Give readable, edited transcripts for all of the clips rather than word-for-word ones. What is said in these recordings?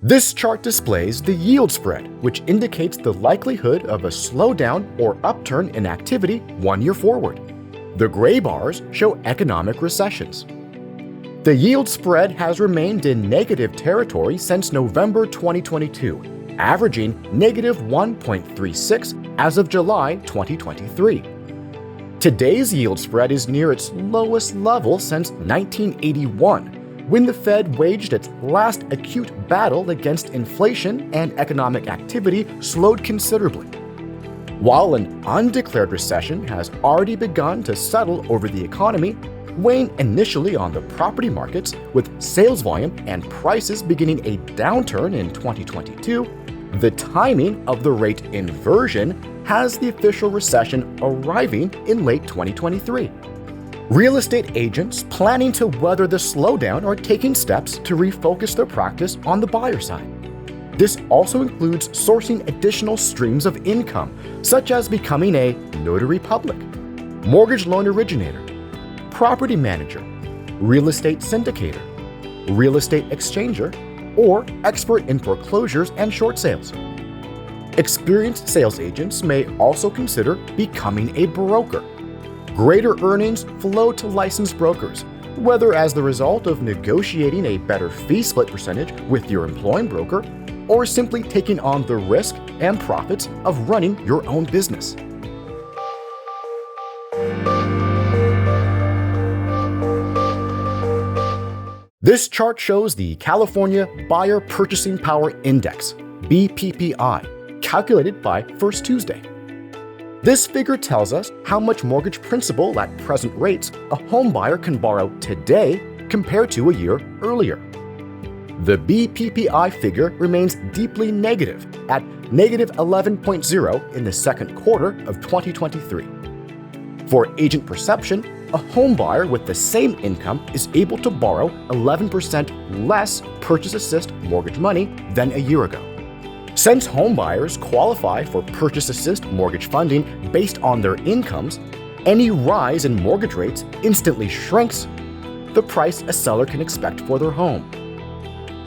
This chart displays the yield spread, which indicates the likelihood of a slowdown or upturn in activity 1 year forward. The gray bars show economic recessions. The yield spread has remained in negative territory since November 2022, averaging negative 1.36 as of July 2023. Today's yield spread is near its lowest level since 1981, when the Fed waged its last acute battle against inflation and economic activity slowed considerably. While an undeclared recession has already begun to settle over the economy, weighing initially on the property markets with sales volume and prices beginning a downturn in 2022, the timing of the rate inversion has the official recession arriving in late 2023. Real estate agents planning to weather the slowdown are taking steps to refocus their practice on the buyer side. This also includes sourcing additional streams of income, such as becoming a notary public, mortgage loan originator, property manager, real estate syndicator, real estate exchanger, or expert in foreclosures and short sales. Experienced sales agents may also consider becoming a broker. Greater earnings flow to licensed brokers, whether as the result of negotiating a better fee split percentage with your employing broker or simply taking on the risk and profits of running your own business. This chart shows the California Buyer Purchasing Power Index, BPPI, calculated by First Tuesday. This figure tells us how much mortgage principal at present rates a homebuyer can borrow today compared to a year earlier. The BPPI figure remains deeply negative at negative 11.0 in the second quarter of 2023. For agent perception, a homebuyer with the same income is able to borrow 11% less purchase assist mortgage money than a year ago. Since homebuyers qualify for purchase assist mortgage funding based on their incomes, any rise in mortgage rates instantly shrinks the price a seller can expect for their home.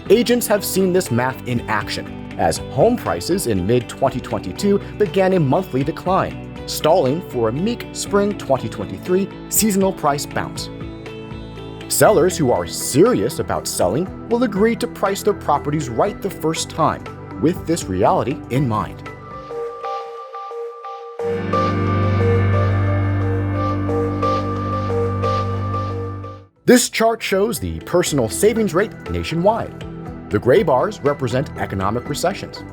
Agents have seen this math in action, as home prices in mid-2022 began a monthly decline, stalling for a meek spring 2023 seasonal price bounce. Sellers who are serious about selling will agree to price their properties right the first time, with this reality in mind. This chart shows the personal savings rate nationwide. The gray bars represent economic recessions.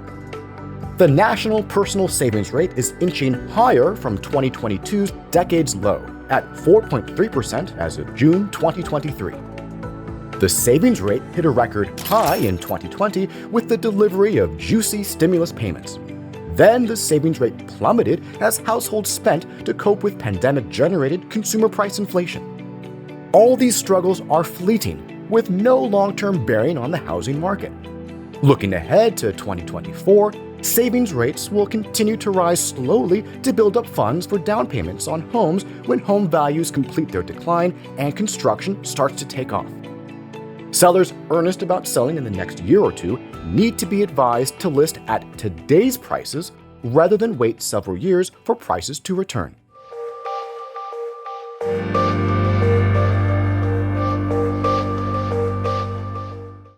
The national personal savings rate is inching higher from 2022's decade's low at 4.3% as of June 2023. The savings rate hit a record high in 2020 with the delivery of juicy stimulus payments. Then the savings rate plummeted as households spent to cope with pandemic-generated consumer price inflation. All these struggles are fleeting, with no long-term bearing on the housing market. Looking ahead to 2024, savings rates will continue to rise slowly to build up funds for down payments on homes when home values complete their decline and construction starts to take off. Sellers earnest about selling in the next year or two need to be advised to list at today's prices rather than wait several years for prices to return.